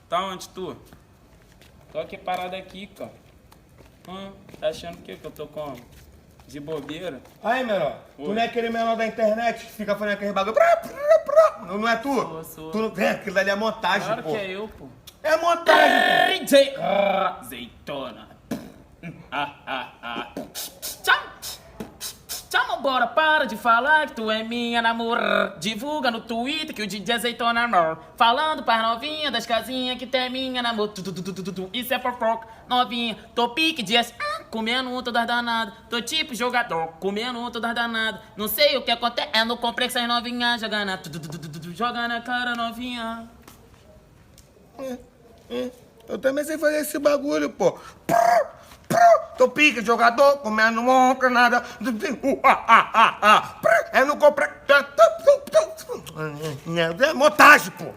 Tá onde tu? Tô aqui parado aqui, cara. Tá achando o que eu tô como? De bobeira? Aí, menor, tu Oi. não é aquele menor da internet que fica falando aquele bagulho. Não é tu? Sou. Tu não vê? Aquilo dali é montagem, Claro pô. que é eu, pô. É montagem, Azeitona. Chama, bora, para de falar que tu é minha namorada. Divulga no Twitter que o DJ Azeitona amor. Falando para novinha das casinhas que tem minha namorada. Isso é fofoca, novinha. Tô pique de comendo todas danadas. Tô tipo jogador, comendo todas danadas. Não sei o que acontece, é no complexo as novinhas jogando. Joga na cara novinha. Eu também sei fazer esse bagulho, pô. Tô pique, jogador, comendo monca, nada. É no compra. É montagem, pô.